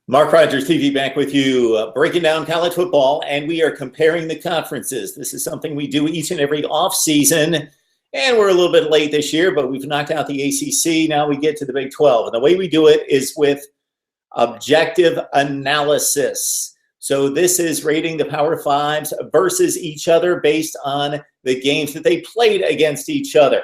Mark Rogers TV back with you, breaking down college football, and we are comparing the conferences. This is something we do each and every offseason, and we're a little bit late this year, but we've knocked out the ACC. Now we get to the Big 12, and the way we do it is with objective analysis. So this is rating the Power Fives versus each other based on the games that they played against each other.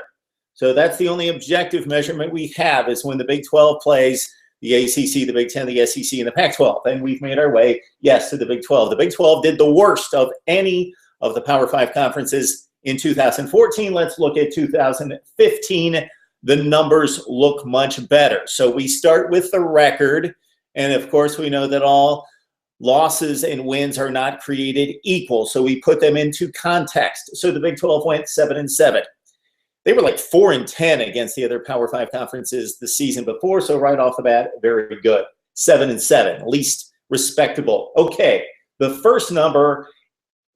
So that's the only objective measurement we have, is when the Big 12 plays the ACC, the Big 10, the SEC, and the Pac-12. And we've made our way, yes, to the Big 12. The Big 12 did the worst of any of the Power 5 conferences in 2014. Let's look at 2015. The numbers look much better. So we start with the record. And, of course, we know that all losses and wins are not created equal. So we put them into context. So the Big 12 went 7-7. They were like 4-10 against the other Power 5 conferences the season before, so right off the bat, very good. 7-7, least respectable. Okay, the first number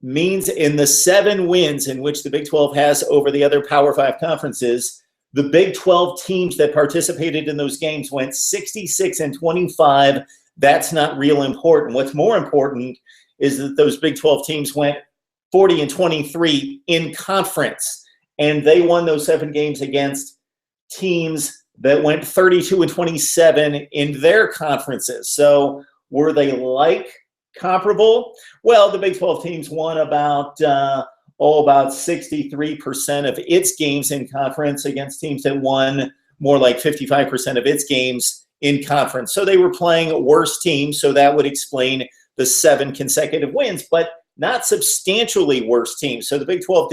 means in the 7 wins in which the Big 12 has over the other Power 5 conferences, the Big 12 teams that participated in those games went 66-25. That's not real important. What's more important is that those Big 12 teams went 40-23 in conference. And they won those 7 games against teams that went 32-27 in their conferences. So were they like comparable? Well, the Big 12 teams won about 63% of its games in conference against teams that won more like 55% of its games in conference. So they were playing worse teams, so that would explain the 7 consecutive wins, but not substantially worse teams. So the Big 12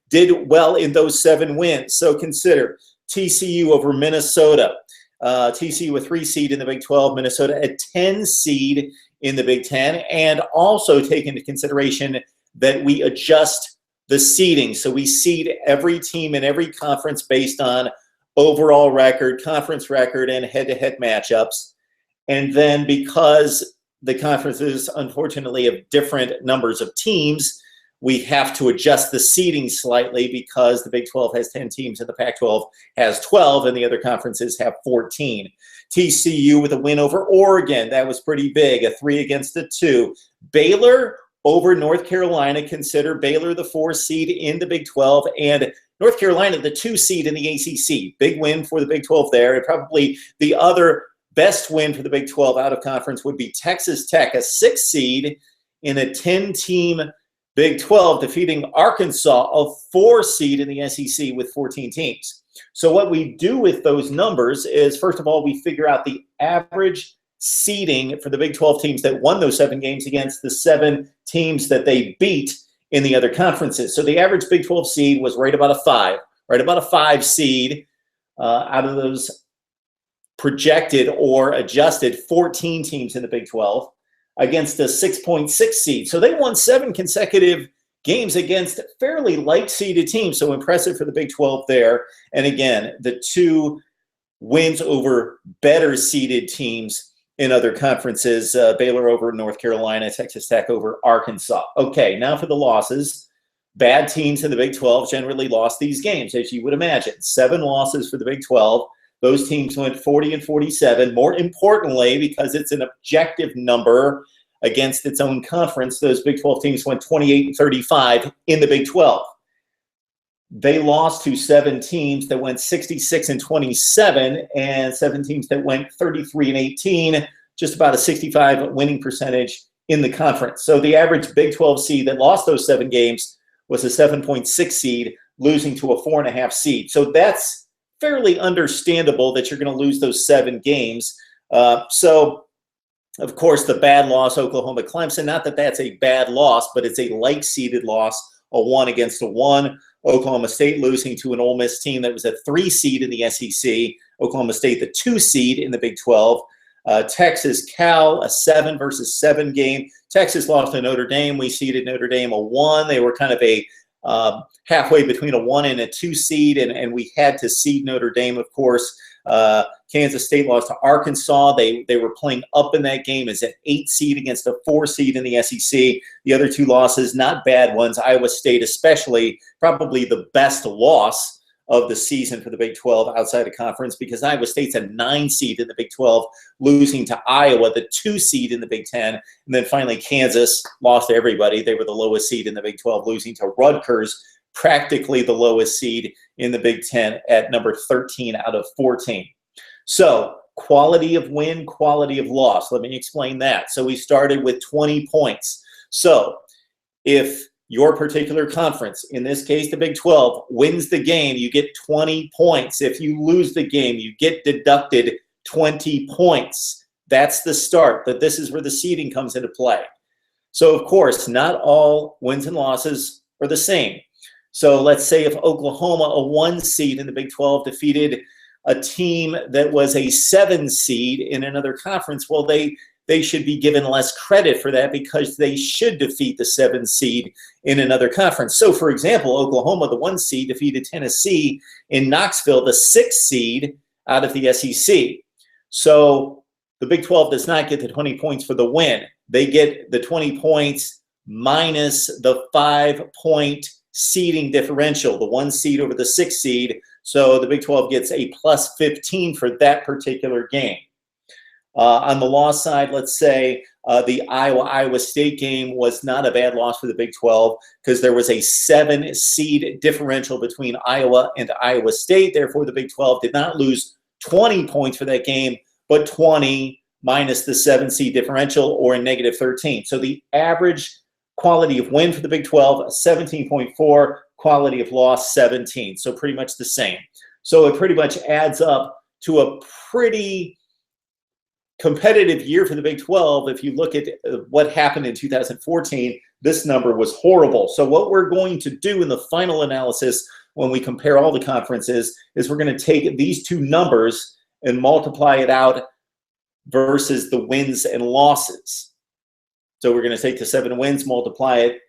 did well in those 7 wins. So consider TCU over Minnesota. TCU a 3 seed in the Big 12, Minnesota a 10 seed in the Big 10, and also take into consideration that we adjust the seeding. So we seed every team in every conference based on overall record, conference record, and head-to-head matchups. And then because the conferences, unfortunately, have different numbers of teams, we have to adjust the seeding slightly because the Big 12 has 10 teams and the Pac-12 has 12, and the other conferences have 14. TCU with a win over Oregon. That was pretty big, a 3-2. Baylor over North Carolina. Consider Baylor the 4 seed in the Big 12 and North Carolina the 2 seed in the ACC. Big win for the Big 12 there. And probably the other best win for the Big 12 out of conference would be Texas Tech, a 6 seed in a 10-team Big 12, defeating Arkansas, a 4 seed in the SEC with 14 teams. So what we do with those numbers is, first of all, we figure out the average seeding for the Big 12 teams that won those 7 games against the 7 teams that they beat in the other conferences. So the average Big 12 seed was right about a 5 seed out of those projected or adjusted 14 teams in the Big 12. Against a 6.6 seed. So they won 7 consecutive games against fairly light-seeded teams. So impressive for the Big 12 there. And again, the 2 wins over better-seeded teams in other conferences, Baylor over North Carolina, Texas Tech over Arkansas. Okay, now for the losses. Bad teams in the Big 12 generally lost these games, as you would imagine. 7 losses for the Big 12. Those teams went 40-47. More importantly, because it's an objective number against its own conference, those Big 12 teams went 28-35 in the Big 12. They lost to 7 teams that went 66-27 and 7 teams that went 33-18, just about a 65 winning percentage in the conference. So the average Big 12 seed that lost those 7 games was a 7.6 seed, losing to a 4.5 seed. So that's fairly understandable that you're going to lose those 7 games. So, of course, the bad loss, Oklahoma-Clemson, not that that's a bad loss, but it's a light-seeded loss, a 1-1. Oklahoma State losing to an Ole Miss team that was a 3 seed in the SEC. Oklahoma State, the 2 seed in the Big 12. Texas-Cal, a 7-7 game. Texas lost to Notre Dame. We seeded Notre Dame a 1. They were kind of a halfway between a 1 and a 2 seed, and we had to seed Notre Dame, of course. Kansas State lost to Arkansas. They were playing up in that game as an 8 seed against a 4 seed in the SEC. The other 2 losses, not bad ones. Iowa State especially, probably the best loss of the season for the Big 12 outside of conference, because Iowa State's a 9 seed in the Big 12, losing to Iowa, the 2 seed in the Big 10. And then finally, Kansas lost to everybody. They were the lowest seed in the Big 12, losing to Rutgers, practically the lowest seed in the Big 10 at number 13 out of 14. So quality of win, quality of loss. Let me explain that. So we started with 20 points. So if your particular conference, in this case the Big 12, wins the game, you get 20 points. If you lose the game, you get deducted 20 points. That's the start, but this is where the seeding comes into play. So of course, not all wins and losses are the same. So let's say if Oklahoma, a 1 seed in the Big 12, defeated a team that was a 7 seed in another conference, well, they should be given less credit for that because they should defeat the 7 seed in another conference. So, for example, Oklahoma, the 1 seed, defeated Tennessee in Knoxville, the 6 seed out of the SEC. So the Big 12 does not get the 20 points for the win. They get the 20 points minus the 5-point seeding differential, the 1 seed over the 6 seed. So the Big 12 gets a plus 15 for that particular game. On the loss side, let's say the Iowa State game was not a bad loss for the Big 12 because there was a 7 seed differential between Iowa and Iowa State. Therefore, the Big 12 did not lose 20 points for that game, but 20 minus the 7 seed differential, or a negative 13. So the average quality of win for the Big 12, 17.4, quality of loss, 17. So pretty much the same. So it pretty much adds up to a pretty competitive year for the Big 12. If you look at what happened in 2014, this number was horrible. So what we're going to do in the final analysis when we compare all the conferences is we're going to take these two numbers and multiply it out versus the wins and losses. So we're going to take the 7 wins, multiply it,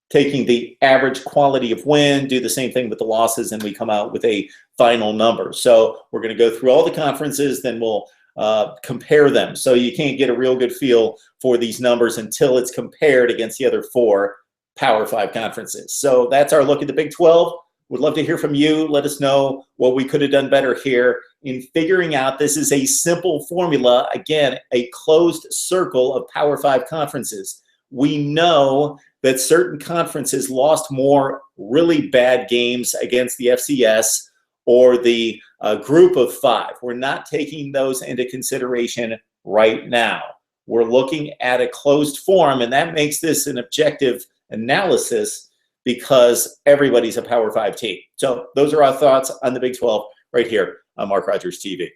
taking the average quality of win, do the same thing with the losses, and we come out with a final number. So we're going to go through all the conferences, then we'll compare them. So you can't get a real good feel for these numbers until it's compared against the other 4 Power 5 conferences. So that's our look at the Big 12. Would love to hear from you. Let us know what we could have done better here in figuring out. This is a simple formula. Again, a closed circle of Power 5 conferences. We know that certain conferences lost more really bad games against the FCS or the group of 5. We're not taking those into consideration right now. We're looking at a closed form, and that makes this an objective analysis because everybody's a Power 5 team. So those are our thoughts on the Big 12 right here on Mark Rogers TV.